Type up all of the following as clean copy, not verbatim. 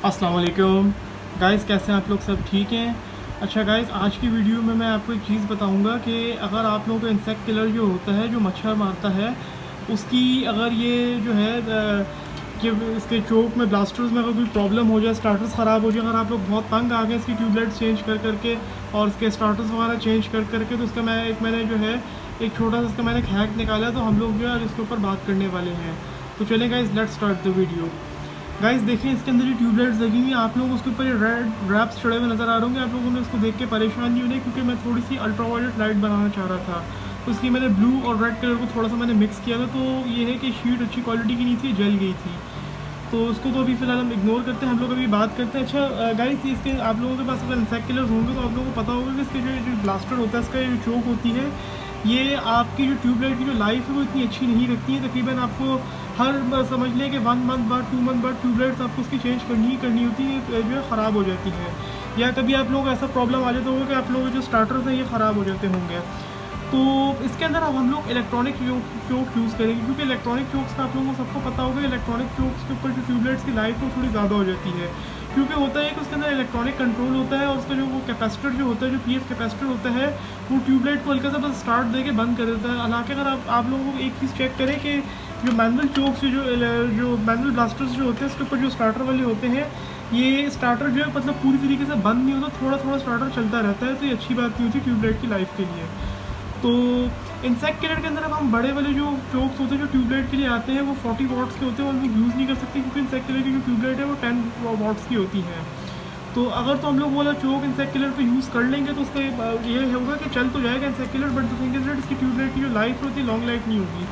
अस्सलाम वालेकुम गाइस, कैसे हैं आप लोग? सब ठीक हैं? अच्छा गाइस, आज की वीडियो में मैं आपको एक चीज़ बताऊंगा कि अगर आप लोगों का इंसेक्ट किलर जो होता है, जो मच्छर मारता है, उसकी अगर ये जो है कि इसके चोक में, ब्लास्टर्स में अगर कोई प्रॉब्लम हो जाए, स्टार्टर्स ख़राब हो जाए, अगर आप लोग बहुत तंग आ गए इसकी ट्यूबलाइट्स चेंज कर करके और इसके स्टार्टर्स वगैरह चेंज कर करके, तो उसका मैंने जो है एक छोटा सा इसका मैंने एक हैक निकाला, तो हम लोग जो है इसके ऊपर बात करने वाले हैं। तो चलें guys, let's start the video. Guys देखिए, इसके अंदर ये ट्यूबलाइट्स लगी हुई हैं, आप लोगों को उसके ऊपर ये रेड रैप्स चढ़े हुए नज़र आ रहे होंगे। आप लोगों ने उसको देख के परेशान नहीं होने, क्योंकि मैं थोड़ी सी अल्ट्रावायलेट लाइट बनाना चाह रहा था, तो इसलिए मैंने ब्लू और रेड कलर को थोड़ा सा मैंने मिक्स किया था। तो ये है कि शीट अच्छी क्वालिटी की नहीं थी, जल गई थी, तो उसको तो अभी फ़िलहाल हम इग्नोर करते हैं। हम लोग अभी बात करते हैं। अच्छा गाइस, इसके आप लोगों के पास अगर इंसेक्ट किलर्स होंगे तो आप लोगों को पता होगा कि इसके जो ब्लास्टर होता है, इसका जो चोक होती है, ये आपकी जो ट्यूबलाइट की जो लाइफ है वो इतनी अच्छी नहीं रखती है। तकरीबन आपको हर समझ लें कि 1 मंथ बाद 2 मंथ बाद ट्यूबलाइट्स आपको उसकी चेंज करनी ही करनी होती है, जो है ख़राब हो जाती है। या कभी आप लोगों को ऐसा प्रॉब्लम आ जाता होगा कि आप लोगों के जो स्टार्टर्स हैं ये ख़राब हो जाते होंगे। तो इसके अंदर अब हम लोग इलेक्ट्रॉनिक चोक यूज़ करेंगे, क्योंकि इलेक्ट्रॉनिक चोक्स का आप लोगों को सबको पता होगा, इलेक्ट्रॉनिक चोक्स के ऊपर जो ट्यूबलाइट्स की लाइफ है वो थोड़ी ज़्यादा हो जाती है। क्योंकि होता है कि उसके अंदर इलेक्ट्रॉनिक कंट्रोल होता है, और उसका जो वो कैपेसिटर जो होता है, जो पीएफ कैपेसिटर होता है, वो ट्यूबलाइट को हल्का सा बस स्टार्ट दे के बंद कर देता है। हालांकि अगर आप लोगों को एक चीज़ चेक करें कि जो मैनुअल चोक्स जो मैनुअल ब्लास्टर्स जो होते हैं, उसके ऊपर जो स्टार्टर वाले होते हैं, ये स्टार्टर जो है मतलब पूरी तरीके से बंद नहीं होता, थोड़ा थोड़ा स्टार्टर चलता रहता है, तो ये अच्छी बात नहीं होती ट्यूबलाइट की लाइफ के लिए। तो इंसेक्ट किलर के अंदर अब हम बड़े वाले जो चोक्स होते हैं, जो ट्यूबलाइट के लिए आते हैं, वो 40 वॉट्स के होते हैं, और हम यूज़ नहीं कर सकते, क्योंकि इंसेक्ट किलर की जो ट्यूबलाइट है वो 10 वॉट्स की होती है। तो अगर तो हम लोग वाला चोक इंसेक्ट किलर पे यूज़ कर लेंगे तो उसका ये होगा कि चल तो जाएगा insect killer, but the thing is that इसकी ट्यूबलाइट की जो लाइफ होती है, लॉन्ग लाइफ नहीं होगी।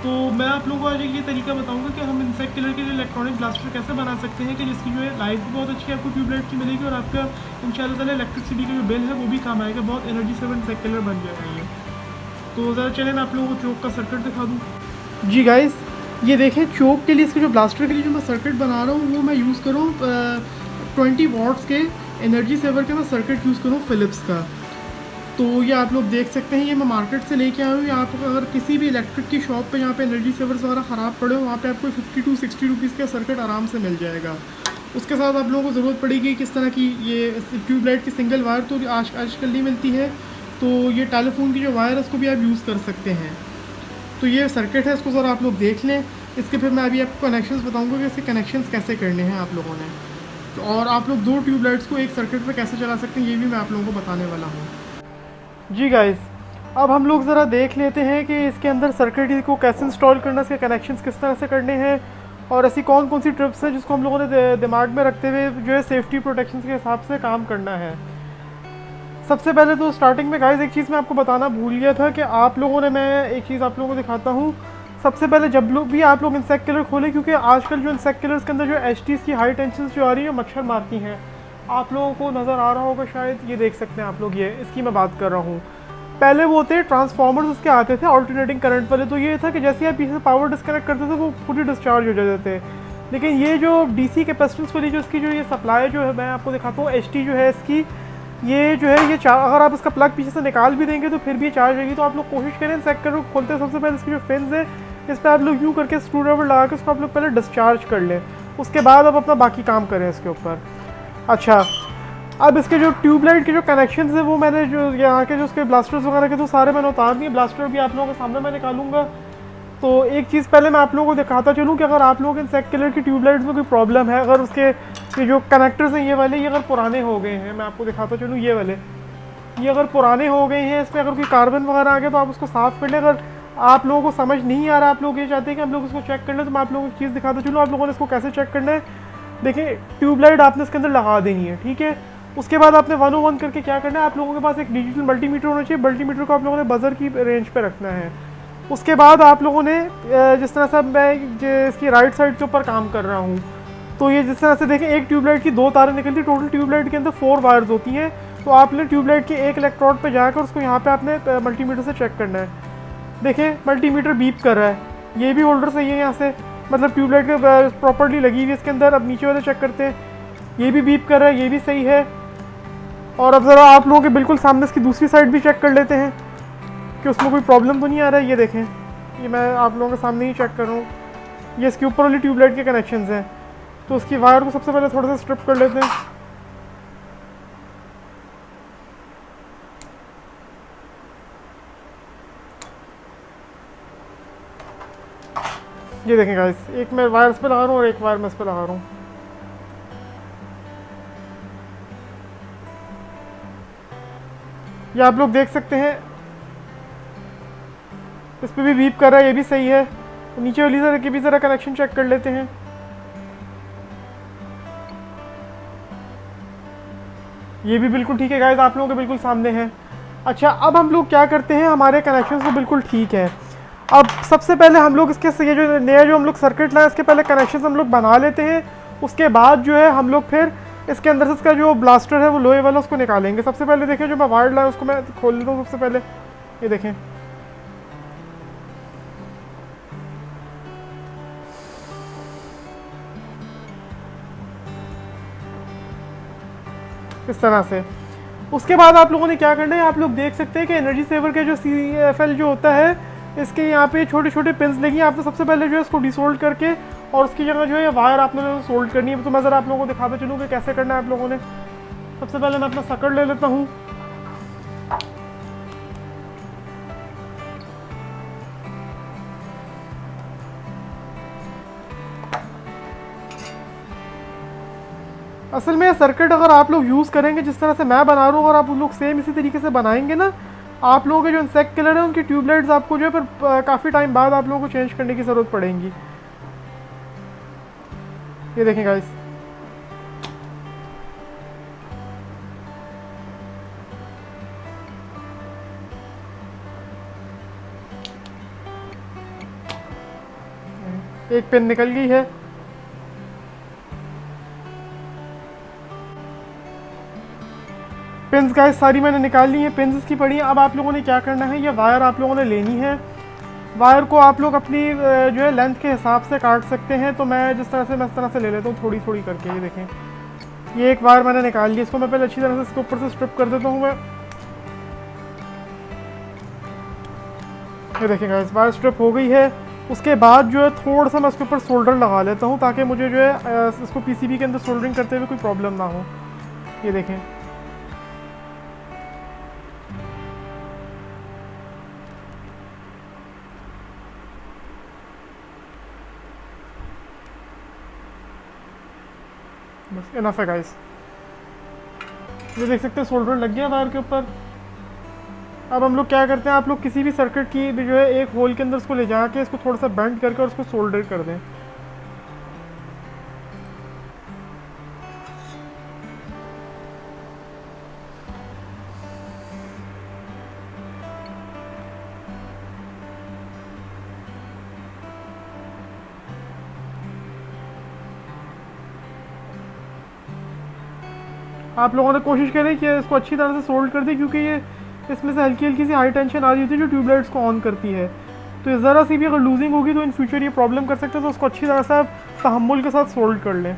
तो मैं आप लोगों को आज ये तरीका बताऊंगा कि हम इंसेक्ट किलर के लिए इलेक्ट्रॉनिक ब्लास्टर कैसे बना सकते हैं कि जिसकी जो है लाइफ भी बहुत अच्छी आपको ट्यूबलाइट की मिलेगी, और आपका इंशाल्लाह इलेक्ट्रिसिटी का जो बिल है वो भी कम आएगा, बहुत एनर्जी सेवर इंसेक्ट किलर बन जाएगा ये। तो ज़रा चलें मैं आप लोगों को चोक का सर्किट दिखा दूँ। जी गाइस, ये देखें, चोक के लिए, इसके जो ब्लास्टर के लिए जो मैं सर्किट बना रहा हूँ, वो मैं यूज़ करूँ 20 वॉट्स के एनर्जी सेवर के मैं सर्किट यूज़ करूँ फ़िलिप्स का। तो ये आप लोग देख सकते हैं, ये मैं मार्केट से लेके आया हूँ। आप अगर किसी भी इलेक्ट्रिक की शॉप पे जहाँ पे एनर्जी सेवर्स वगैरह ख़राब पड़े हो, वहाँ पे आपको 50 to 60 रुपीज़ का सर्किट आराम से मिल जाएगा। उसके साथ आप लोगों को ज़रूरत पड़ेगी किस तरह की, ये ट्यूबलाइट की सिंगल वायर तो आजकल नहीं मिलती है, तो ये टेलीफोन की जो वायर है उसको भी आप यूज़ कर सकते हैं। तो ये सर्किट है, इसको ज़रा आप लोग देख लें। इसके फिर मैं अभी आपको कनेक्शंस बताऊंगा कि इसके कनेक्शंस कैसे करने हैं आप लोगों ने, तो और आप लोग 2 ट्यूबलाइट्स को एक सर्किट पे कैसे चला सकते हैं, ये भी मैं आप लोगों को बताने वाला हूँ। जी गाइस, अब हम लोग ज़रा देख लेते हैं कि इसके अंदर सर्किट को कैसे इंस्टॉल करना, इसके कनेक्शंस किस तरह से करने हैं, और ऐसी कौन कौन सी ट्रिप्स हैं जिसको हम लोगों ने दिमाग में रखते हुए जो है सेफ्टी प्रोटेक्शन के हिसाब से काम करना है। सबसे पहले तो स्टार्टिंग में गाइस एक चीज़ मैं आपको बताना भूल गया था कि आप लोगों ने, मैं एक चीज़ आप लोगों को दिखाता हूँ। सबसे पहले जब लोग भी आप लोग इंसेक्ट किलर खोलें, क्योंकि आजकल जो इंसेक्ट किलर्स के अंदर जो एचटीज़ की हाई टेंशन जो आ रही है, मच्छर मारती हैं, आप लोगों को नज़र आ रहा होगा शायद, ये देख सकते हैं आप लोग, ये इसकी मैं बात कर रहा हूँ। पहले वो होते ट्रांसफार्मर्स उसके आते थे ऑल्टरनेटिंग करंट वाले, तो ये था कि जैसे आप पीछे से पावर डिस्कनेक्ट करते थे वो पूरी डिस्चार्ज हो जाते थे। लेकिन ये जो डीसी कैपेसिटेंस वाली जो इसकी जो ये सप्लाई जो है, मैं आपको दिखाता हूँ, एचटी जो है इसकी, ये जो है ये अगर आप इसका प्लग पीछे से निकाल भी देंगे तो फिर भी चार्ज रहेगी। तो आप लोग कोशिश करें चेक करो, खोलते हैं सबसे पहले इसकी जो फिन्स है, इस पर आप लोग यूँ करके स्क्रू ड्राइवर लगा के उसको आप लोग पहले डिस्चार्ज कर लें, उसके बाद आप अपना बाकी काम करें इसके ऊपर। अच्छा, अब इसके जो ट्यूबलाइट के जो कनेक्शन है, वो मैंने जो यहाँ के जो उसके ब्लास्टर्स वगैरह के तो सारे मैंने उतार दिए, ब्लास्टर भी आप लोगों के सामने मैं निकालूंगा। तो एक चीज़ पहले मैं आप लोगों को दिखाता चलूँ कि अगर आप लोगों के इंसेक्ट किलर की ट्यूबलाइट्स में कोई प्रॉब्लम है, अगर उसके ये जो कनेक्टर्स हैं ये वाले, ये अगर पुराने हो गए हैं, मैं आपको दिखाता चलूँ, ये वाले ये अगर पुराने हो गए हैं, इसमें अगर कोई कार्बन वगैरह आ गया तो आप उसको साफ़ कर लें। अगर आप लोगों को समझ नहीं आ रहा, आप लोग ये चाहते हैं कि हम लोग उसको चेक कर लें, तो मैं आप लोगों को चीज़ दिखाता चलूँ आप लोगों ने इसको कैसे चेक करना है। देखिए, ट्यूबलाइट आपने इसके अंदर लगा देनी है, ठीक है। उसके बाद आपने 101 करके क्या करना है, आप लोगों के पास एक डिजिटल मल्टीमीटर होना चाहिए, मल्टीमीटर को आप लोगों ने बजर की रेंज पे रखना है। उसके बाद आप लोगों ने जिस तरह से मैं इसकी राइट साइड के ऊपर काम कर रहा हूँ, तो ये जिस तरह से देखें, एक ट्यूबलाइट की 2 तारें निकलती, टोटल ट्यूबलाइट के अंदर 4 वायर्स होती हैं। तो आपने ट्यूबलाइट के एक इलेक्ट्रोड पे जाकर उसको यहाँ पे आपने मल्टीमीटर से चेक करना है। देखें, मल्टीमीटर बीप कर रहा है, ये भी होल्डर सही है यहाँ से, मतलब ट्यूबलाइट के प्रॉपर्ली लगी हुई है इसके अंदर। अब नीचे वाले चेक करते हैं, ये भी बीप कर रहा है, ये भी सही है। और अब ज़रा आप लोगों के बिल्कुल सामने इसकी दूसरी साइड भी चेक कर लेते हैं कि उसमें कोई प्रॉब्लम तो नहीं आ रहा है। ये देखें, ये मैं आप लोगों के सामने ही चेक कर रहा हूँ, ये इसके ऊपर वाली ट्यूबलाइट के कनेक्शंस हैं। तो उसकी वायर को सबसे पहले थोड़ा सा स्ट्रिप कर लेते हैं। ये देखें गाइस, एक मैं वायर इस पे लगा रहा हूँ और एक वायर मैं इस पे लगा रहा हूँ। ये आप लोग देख सकते हैं, इस पे भी बीप कर रहा है, ये भी सही है। तो नीचे वाली जरा की भी ज़रा कनेक्शन चेक कर लेते हैं। ये भी बिल्कुल ठीक है गाइस, आप लोगों के बिल्कुल सामने है। अच्छा, अब हम लोग क्या करते हैं, हमारे कनेक्शन तो बिल्कुल ठीक है। अब सबसे पहले हम लोग इसके ये जो नया जो हम लोग सर्किट लाए, इसके पहले कनेक्शन हम लोग बना लेते हैं। उसके बाद जो है हम लोग फिर इसके अंदर से इसका जो ब्लास्टर है वो लोहे वाला उसको निकालेंगे। सबसे पहले देखें, जो मैं वायर लाया उसको मैं खोल लेता हूँ सबसे पहले। ये देखें, इस तरह से। उसके बाद आप लोगों ने क्या करना है, आप लोग देख सकते हैं कि एनर्जी सेवर के जो CFL जो होता है, इसके यहाँ पे छोटे छोटे पिंस लगी हैं। आपने सबसे पहले जो है इसको डिसोल्ड करके और उसकी जगह जो है वायर आपने सोल्ड करनी है। तो मैं ज़रा आप लोगों को दिखाता चलूँ कि कैसे करना है आप लोगों ने। सबसे पहले मैं अपना सकड़ ले लेता हूँ। असल में सर्किट अगर आप लोग यूज़ करेंगे जिस तरह से मैं बना रहा हूँ और आप लोग सेम इसी तरीके से बनाएंगे ना, आप लोगों के जो इंसेक्ट किलर है उनकी ट्यूबलाइट्स आपको जो है फिर काफ़ी टाइम बाद आप लोगों को चेंज करने की ज़रूरत पड़ेगी। ये देखें गाइस, एक पिन निकल गई है। पिंस गाइस सारी मैंने निकाल ली है, पिंस इसकी पड़ी है। अब आप लोगों ने क्या करना है, ये वायर आप लोगों ने लेनी है। वायर को आप लोग अपनी जो है लेंथ के हिसाब से काट सकते हैं। तो मैं जिस तरह से मैं इस तरह से ले लेता हूँ थोड़ी थोड़ी करके। ये देखें, ये एक वायर मैंने निकाल ली, इसको मैं पहले अच्छी तरह से इसके ऊपर से स्ट्रिप कर देता हूँ मैं। ये देखें गाइस, वायर स्ट्रिप हो गई है। उसके बाद जो है थोड़ा सा मैं उसके ऊपर सोल्डर लगा लेता हूँ ताकि मुझे जो है इसको PCB के अंदर सोल्डरिंग करते हुए कोई प्रॉब्लम ना हो। ये देखें, बस इनफ है गाइस। ये देख सकते हैं सोल्डर लग गया वायर के ऊपर। अब हम लोग क्या करते हैं, आप लोग किसी भी सर्किट की जो है एक होल के अंदर उसको ले जाके इसको थोड़ा सा बेंड करके और उसको सोल्डर कर दें। आप लोगों ने कोशिश करें कि इसको अच्छी तरह से सोल्ड कर दें, क्योंकि ये इसमें से हल्की हल्की सी हाई टेंशन आ रही होती है जो ट्यूबलाइट्स को ऑन करती है। तो ज़रा सी भी अगर लूजिंग होगी तो इन फ्यूचर ये प्रॉब्लम कर सकते हैं। तो उसको अच्छी तरह से आप तहम्मुल के साथ सोल्ड कर लें।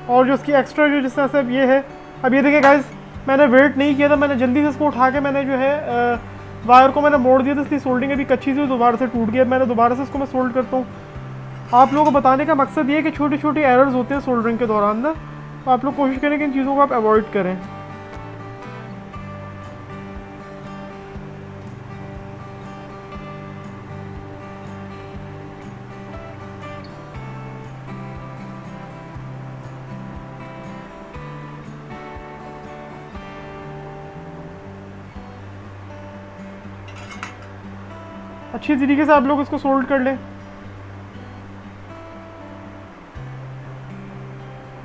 और जो उसकी एक्स्ट्रा जो जिस तरह से अब ये है, अब ये देखिए गाइस, मैंने वेट नहीं किया था, मैंने जल्दी से इसको उठा के मैंने जो है वायर को मैंने मोड़ दिया था, इसलिए सोल्डिंग अभी कच्ची थी, दोबारा से टूट गया। मैंने दोबारा से इसको मैं सोल्ड करता हूँ। आप लोगों को बताने का मकसद ये है कि छोटी छोटी एरर्स होते हैं सोल्डरिंग के दौरान ना, तो आप लोग कोशिश करें कि इन चीज़ों को आप अवॉइड करें। अच्छी तरीके से आप लोग इसको सोल्ड कर लें।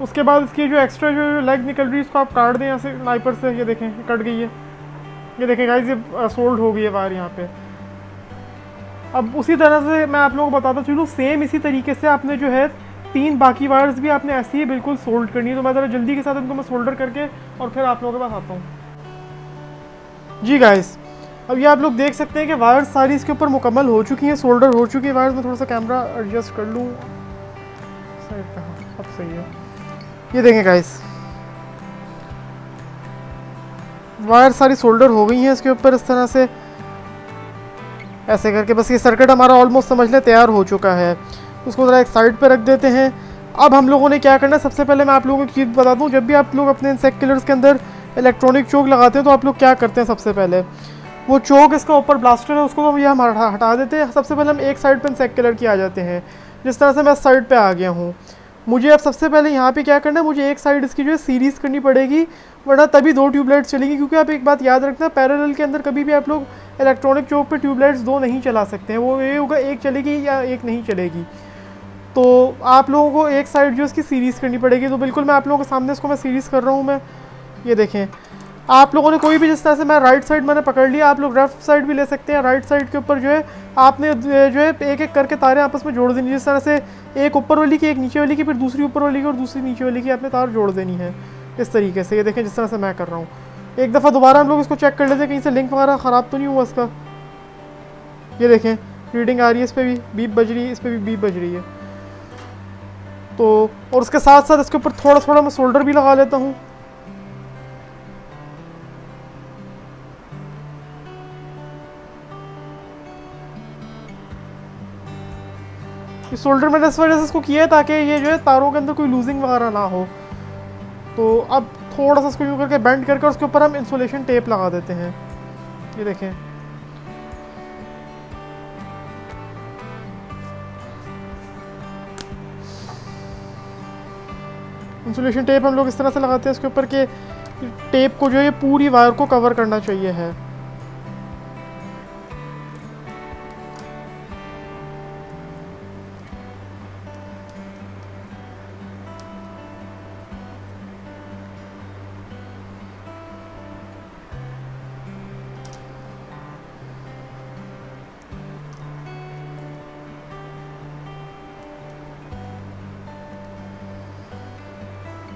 उसके बाद इसकी जो एक्स्ट्रा जो लेग निकल रही है इसको आप काट दें यहाँ से नाइपर से। ये देखें कट गई है। ये देखें गाइस, ये सोल्ड हो गई है वायर यहाँ पे। अब उसी तरह से मैं आप लोगों को बताता चलूँ, सेम इसी तरीके से आपने जो है 3 बाकी वायर्स भी आपने ऐसे ही बिल्कुल सोल्ड करनी है। तो मैं ज़रा जल्दी के साथ इनको मैं सोल्डर करके और फिर आप लोगों के पास आता हूँ। जी गाइस, अब ये आप लोग देख सकते हैं कि वायर्स सारी इसके ऊपर मुकम्मल हो चुकी हैं, सोल्डर हो चुकी है वायर्स। मैं थोड़ा सा कैमरा एडजस्ट कर लूँ, अब सही है। ये देखें गाइस, वायर सारी सोल्डर हो गई हैं इसके ऊपर इस तरह से ऐसे करके। बस ये सर्किट हमारा ऑलमोस्ट समझ ले तैयार हो चुका है। उसको ज़रा एक साइड पे रख देते हैं। अब हम लोगों ने क्या करना है, सबसे पहले मैं आप लोगों को एक चीज़ बता दूं, जब भी आप लोग अपने इंसेक्ट किलर्स के अंदर इलेक्ट्रॉनिक चोक लगाते हैं तो आप लोग क्या करते हैं, सबसे पहले वो चोक इसका ऊपर ब्लास्टर है उसको हम हटा देते हैं। सबसे पहले हम एक साइड पर इंसेक्ट किलर की आ जाते हैं, जिस तरह से मैं साइड पर आ गया हूँ। मुझे अब सबसे पहले यहाँ पे क्या करना है, मुझे एक साइड इसकी जो है सीरीज़ करनी पड़ेगी, वरना तभी 2 ट्यूबलाइट्स चलेगी। क्योंकि आप एक बात याद रखना, पैरेलल के अंदर कभी भी आप लोग इलेक्ट्रॉनिक चोक पे ट्यूबलाइट्स 2 नहीं चला सकते हैं, वो ये होगा एक चलेगी या एक नहीं चलेगी। तो आप लोगों को एक साइड जो इसकी सीरीज़ करनी पड़ेगी। तो बिल्कुल मैं आप लोगों के सामने इसको मैं सीरीज़ कर रहा हूँ। मैं ये देखें, आप लोगों ने कोई भी, जिस तरह से मैं राइट साइड मैंने पकड़ लिया, आप लोग लेफ्ट साइड भी ले सकते हैं। राइट साइड के ऊपर जो है आपने जो है एक एक करके तारें आपस में जोड़ देनी, जिस तरह से एक ऊपर वाली की, एक नीचे वाली की, फिर दूसरी ऊपर वाली की और दूसरी नीचे वाली की आपने तार जोड़ देनी है इस तरीके से। ये देखें जिस तरह से मैं कर रहा हूँ। एक दफ़ा दोबारा हम लोग इसको चेक कर लेते हैं कहीं से लिंक वगैरह ख़राब तो नहीं हुआ इसका। ये देखें रीडिंग आ रही है, इस पर भी बीप बज रही है, इस पर भी बीप बज रही है। तो और उसके साथ साथ इसके ऊपर थोड़ा थोड़ा मैं सोल्डर भी लगा लेता हूँ। इस शोल्डर मैंने इस वजह से इसको किया है ताकि ये जो है तारों के अंदर कोई लूजिंग वगैरह ना हो। तो अब थोड़ा सा इसको यूँ करके बेंड करके उसके ऊपर हम इंसुलेशन टेप लगा देते हैं। ये देखें, इंसुलेशन टेप हम लोग इस तरह से लगाते हैं इसके ऊपर के टेप को जो है पूरी वायर को कवर करना चाहिए है।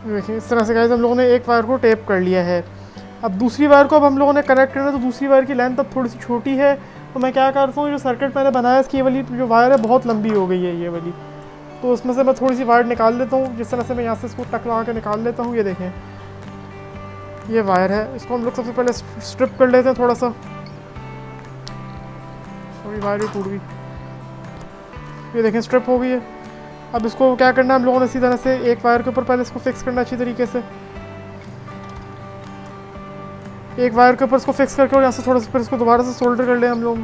देखिए इस तरह से गाइस हम लोगों ने एक वायर को टेप कर लिया है। अब दूसरी वायर को अब हम लोगों ने कनेक्ट करना है। तो दूसरी वायर की लेंथ अब थोड़ी सी छोटी है, तो मैं क्या करता हूँ, जो सर्किट मैंने बनाया इसकी ये वाली जो वायर है बहुत लंबी हो गई है ये वाली, तो उसमें से मैं थोड़ी सी वायर निकाल लेता हूँ। जिस तरह से मैं यहाँ से इसको टक लगा के निकाल लेता हूँ। ये देखें ये वायर है, इसको हम लोग सबसे पहले स्ट्रिप कर लेते हैं थोड़ा सा। सॉरी वायर ही टूट गई। ये देखें स्ट्रिप हो गई है। अब इसको क्या करना है, हम लोगों ने इसी तरह से एक वायर के ऊपर पहले इसको फिक्स करना अच्छी तरीके से। एक वायर के ऊपर इसको फिक्स करके और यहाँ से थोड़ा सा फिर इसको दोबारा से सोल्डर कर लें हम लोग।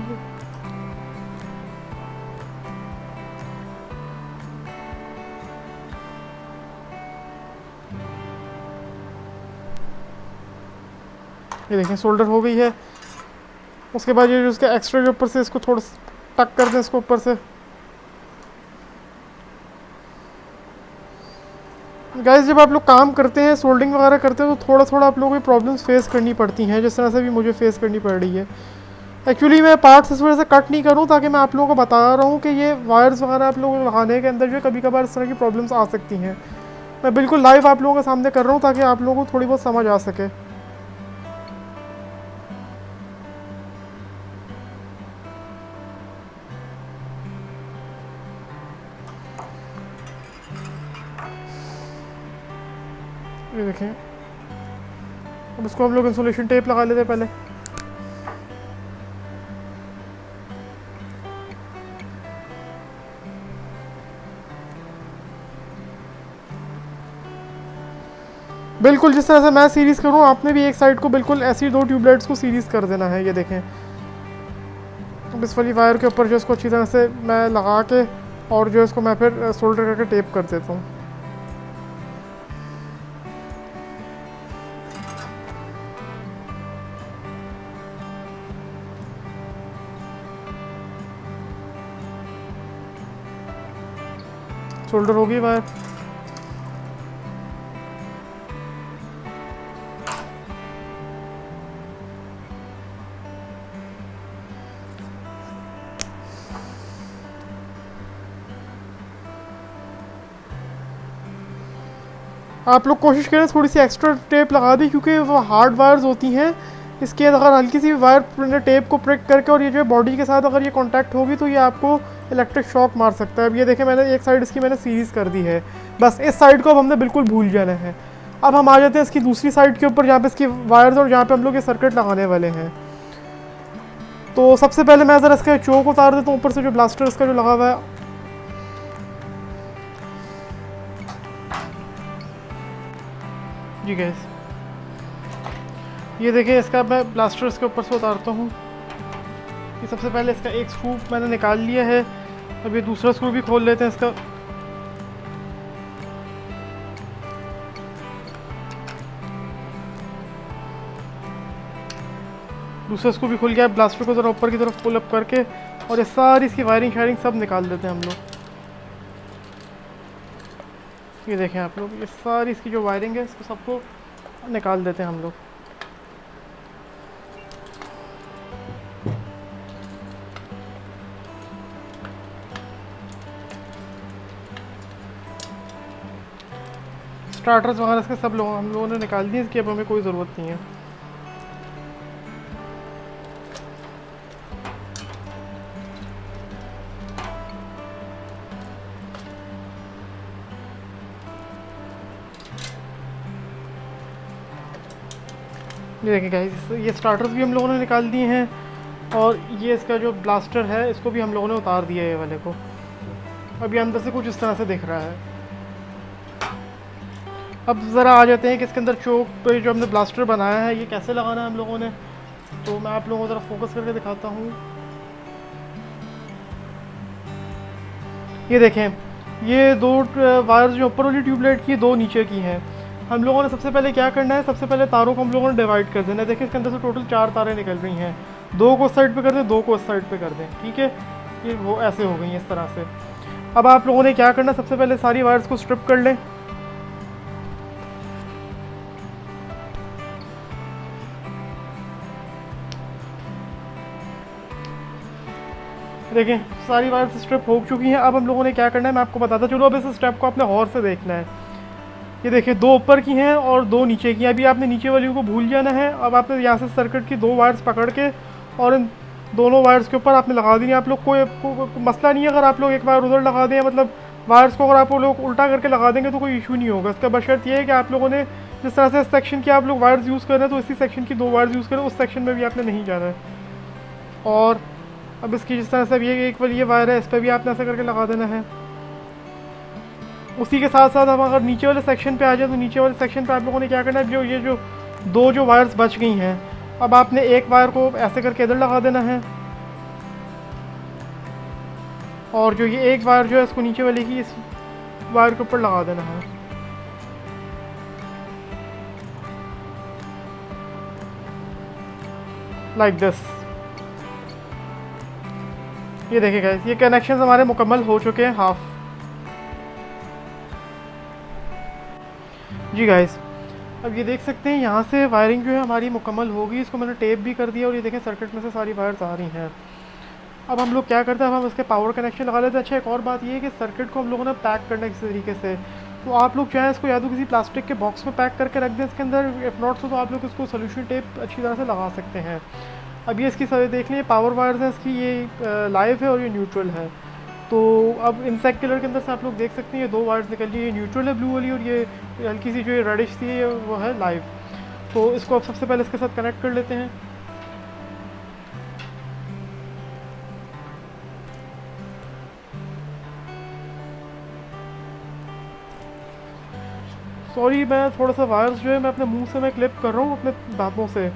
ये देखें सोल्डर हो गई है। उसके बाद ये जो उसके एक्स्ट्रा जो ऊपर से इसको थोड़ा टक कर दें इसको ऊपर से। गाइस जब आप लोग काम करते हैं, सोल्डिंग वगैरह करते हैं, तो थोड़ा थोड़ा आप लोगों को प्रॉब्लम्स फेस करनी पड़ती हैं, जिस तरह से भी मुझे फेस करनी पड़ रही है। एक्चुअली मैं पार्ट्स इस वजह से कट नहीं करूँ ताकि मैं आप लोगों को बता रहा हूँ कि ये वायर्स वगैरह आप लोगों को लगाने के अंदर जो है कभी कभार इस तरह की प्रॉब्लम्स आ सकती हैं। मैं बिल्कुल लाइव आप लोगों के सामने कर रहा हूँ ताकि आप लोगों को थोड़ी बहुत समझ आ सके। ये देखें, अब इसको हम लोग इंसुलेशन टेप लगा लेते हैं पहले। बिल्कुल जिस तरह से मैं सीरीज़ करूँ, आपने भी एक साइड को बिल्कुल ऐसी 2 ट्यूबलाइट्स को सीरीज़ कर देना है। ये देखें, अब इस वाली वायर के ऊपर जो इसको अच्छी तरह से मैं लगा के और जो इसको मैं फिर सोल्डर करके टेप कर देता हूँ। सोल्डर हो गई वायर। आप लोग कोशिश करें थोड़ी सी एक्स्ट्रा टेप लगा दी, क्योंकि वो हार्ड वायर्स होती हैं। इसके अगर हल्की सी वायर टेप को प्रिक करके और ये जो है बॉडी के साथ अगर ये कांटेक्ट होगी तो ये आपको इलेक्ट्रिक शॉक मार सकता है। अब ये देखें मैंने एक साइड इसकी मैंने सीरीज़ कर दी है, बस इस साइड को अब हमने बिल्कुल भूल जाना है। अब हम आ जाते हैं इसकी दूसरी साइड के ऊपर, जहाँ पे इसकी वायर्स और जहाँ पे हम लोग ये सर्किट लगाने वाले हैं। तो सबसे पहले मैं ज़रा इसका चोक उतार देता हूँ ऊपर से, जो ब्लास्टर इसका जो लगा हुआ है। जी गैस, ये देखिए इसका मैं ब्लास्टर इसके ऊपर से उतारता हूँ। ये सबसे पहले इसका एक स्क्रू मैंने निकाल लिया है। अब ये दूसरा स्क्रू भी खोल लेते हैं इसका। दूसरा स्क्रू भी खुल गया। ब्लास्टर को ज़रा ऊपर की तरफ पुल अप करके और ये सारी इसकी वायरिंग शायरिंग सब निकाल देते हैं हम लोग। ये देखें आप लोग, ये सारी इसकी जो वायरिंग है इसको सबको निकाल देते हैं हम लोग। स्टार्टर्स वगैरह इसके सब लोग हम लोगों ने निकाल दिए, इसकी अब हमें कोई ज़रूरत नहीं है। ये देखिए गाइस, ये स्टार्टर्स भी हम लोगों ने निकाल दिए हैं और ये इसका जो ब्लास्टर है इसको भी हम लोगों ने उतार दिया है ये वाले को। अब ये अंदर से कुछ इस तरह से दिख रहा है। अब ज़रा आ जाते हैं कि इसके अंदर चोक पे जो हमने ब्लास्टर बनाया है ये कैसे लगाना है हम लोगों ने। तो मैं आप लोगों को ज़रा फोकस करके दिखाता हूँ। ये देखें, ये दो वायर्स जो ऊपर वाली ट्यूबलाइट की, दो नीचे की हैं। हम लोगों ने सबसे पहले क्या करना है, सबसे पहले तारों को हम लोगों ने डिवाइड कर देना है। देखिए इसके अंदर से टोटल 4 तारें निकल रही हैं। 2 को उस साइड पे कर दें, 2 को उस साइड पे कर दें, ठीक है। ये वो ऐसे हो गई हैं इस तरह से। अब आप लोगों ने क्या करना है, सबसे पहले सारी वायर्स को स्ट्रिप कर लें। देखें सारी वायर्स स्ट्रिप हो चुकी हैं। अब हम लोगों ने क्या करना है मैं आपको बताता चलो। अब इस स्टेप को आपने गौर से देखना है। ये देखिए 2 ऊपर की हैं और 2 नीचे की हैं। अभी आपने नीचे वाली को भूल जाना है। अब आपने यहाँ से सर्किट की 2 वायर्स पकड़ के और इन दोनों वायर्स के ऊपर आपने लगा देनी है। आप लोग कोई मसला नहीं है अगर आप लोग एक वायर उधर लगा दें, मतलब वायर्स को अगर आप लोग उल्टा करके लगा देंगे तो कोई इशू नहीं होगा। इसका बशर्त ये है कि आप लोगों ने जिस तरह से इस सेक्शन की आप लोग वायर्स यूज़ कर रहे हैं तो इसी सेक्शन की 2 वायर्स यूज़ करें, उस सेक्शन में भी आपने नहीं जाना है। और अब इसकी जिस तरह से अब ये एक वाली ये वायर है इस पर भी आपने ऐसा करके लगा देना है। उसी के साथ साथ हम अगर नीचे वाले सेक्शन पे आ जाए तो नीचे वाले सेक्शन पे आप लोगों ने क्या करना है, जो 2 वायर्स बच गई हैं अब आपने एक वायर को ऐसे करके इधर लगा देना है और जो ये एक वायर जो है इसको नीचे वाले की इस वायर के ऊपर लगा देना है। Like this. ये देखिए गाइस, ये कनेक्शन हमारे मुकम्मल हो चुके हैं हाफ। जी गाइस, अब ये देख सकते हैं यहाँ से वायरिंग जो है हमारी मुकम्मल होगी। इसको मैंने टेप भी कर दिया और ये देखें सर्किट में से सारी वायर्स आ रही हैं। अब हम लोग क्या करते हैं, अब हम इसके पावर कनेक्शन लगा लेते हैं। अच्छा, एक और बात ये है कि सर्किट को हम लोगों ने पैक करना है किसी तरीके से। तो आप लोग चाहें इसको या तो किसी प्लास्टिक के बॉक्स में पैक करके रख दें इसके अंदर, इफ़ नॉट तो आप लोग इसको सोल्यूशन टेप अच्छी तरह से लगा सकते हैं। अब ये इसकी सारे देख लीजिए पावर वायर्स हैं इसकी, ये लाइव है और ये न्यूट्रल है। तो अब इंसेक्ट किलर के अंदर से आप लोग देख सकते हैं ये 2 वायर्स निकल रही है, ये न्यूट्रल है ब्लू वाली और ये हल्की सी जो ये रेडिश थी वो है लाइव। तो इसको अब सबसे पहले इसके साथ कनेक्ट कर लेते हैं। सॉरी, मैं थोड़ा सा वायर्स जो है मैं अपने मुंह से मैं क्लिप कर रहा हूँ अपने दांतों से,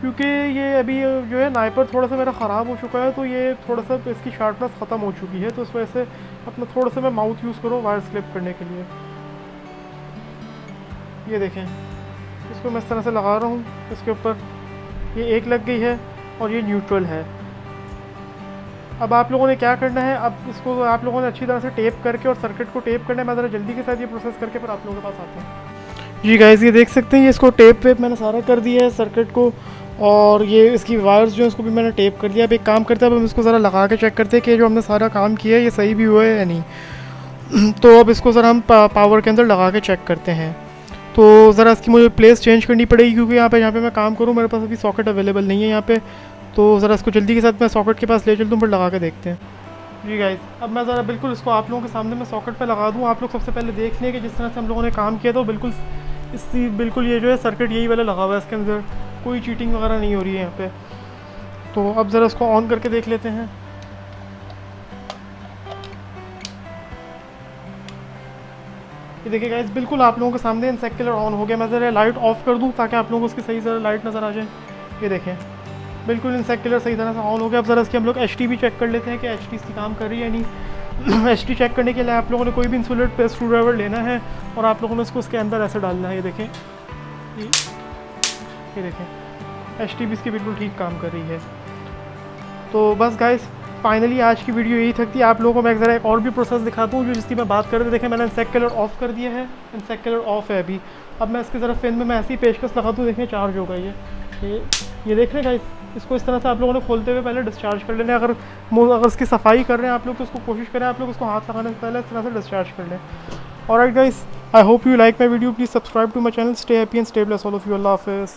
क्योंकि ये अभी जो है नाइपर थोड़ा सा मेरा ख़राब हो चुका है तो ये थोड़ा सा इसकी शार्पनेस ख़त्म हो चुकी है। तो इस वजह से अपना थोड़ा सा मैं माउथ यूज़ करूँ वायर्स क्लिप करने के लिए। ये देखें, इसको मैं इस तरह से लगा रहा हूँ इसके ऊपर, ये एक लग गई है और ये न्यूट्रल है। अब आप लोगों ने क्या करना है, अब इसको आप लोगों ने अच्छी तरह से टेप करके और सर्किट को टेप करना है। मैं ज़रा जल्दी के साथ ये प्रोसेस करके फिर आप लोगों के पास आता हूँ। जी गाइस, ये देख सकते हैं ये इसको टेप वेप मैंने सारा कर दिया है सर्किट को, और ये इसकी वायर्स जो है इसको भी मैंने टेप कर दिया। अब एक काम करते हैं, अब हम इसको ज़रा लगा के चेक करते हैं कि जो हमने सारा काम किया है ये सही भी हुआ है या नहीं। तो अब इसको ज़रा हम पावर के अंदर लगा के चेक करते हैं। तो ज़रा इसकी मुझे प्लेस चेंज करनी पड़ेगी क्योंकि यहाँ पे मैं काम करूँ मेरे पास अभी सॉकेट अवेलेबल नहीं है यहाँ पे। तो ज़रा इसको जल्दी के साथ मैं सॉकेट के पास ले चलता हूँ, फिर लगा के देखते हैं। जी गाइस, अब मैं ज़रा बिल्कुल इसको आप लोगों के सामने मैं सॉकेट पे लगा दूँ। आप लोग सबसे पहले देख लें कि जिस तरह से हम लोगों ने काम किया था बिल्कुल ये जो है सर्किट यही वाला लगा हुआ है, इसके अंदर कोई चीटिंग वगैरह नहीं हो रही है यहाँ पे। तो अब ज़रा इसको ऑन करके देख लेते हैं। ये देखिए गाइस, बिल्कुल आप लोगों के सामने इंसेक्ट किलर ऑन हो गया। मैं ज़रा लाइट ऑफ कर दूँ ताकि आप लोगों को उसकी सही ज़रा लाइट नज़र आ जाए। ये देखें, बिल्कुल इंसेक्ट किलर सही तरह से ऑन हो गया। अब ज़रा इसकी हम लोग एचटी भी चेक कर लेते हैं कि एचटी इसकी काम कर रही है या नहीं। एचटी चेक करने के लिए आप लोगों ने कोई भी इंसुलेट पे स्क्रू ड्राइवर लेना है और आप लोगों ने इसको उसके अंदर ऐसे डालना है। ये देखें, ये देखें, एचटी भी इसकी बिल्कुल ठीक काम कर रही है। तो बस गाइस, फाइनली आज की वीडियो यही तक थी। आप लोगों को मैं ज़रा एक और भी प्रोसेस दिखाता हूँ जो जिसकी मैं बात कर रहा था। देखें, मैंने इंसेक्ट किलर ऑफ कर दिया है, इंसेक्ट किलर ऑफ है अभी। अब मैं इसकी ज़रा फिन में मैं ऐसी पेशकश लगा दूँ, देखें चार्ज होगा ये देख रहे हैं गाइस। इसको इस तरह से आप लोगों ने खोलते हुए पहले डिस्चार्ज कर लेना है। अगर इसकी सफाई कर रहे हैं आप लोग तो उसको कोशिश करें आप लोग उसको हाथ लगाने से पहले इस तरह से डिस्चार्ज कर लें। Alright guys, I hope you like my video. Please subscribe to my channel. Stay happy and stay blessed all of you. अल्लाह हाफिज़।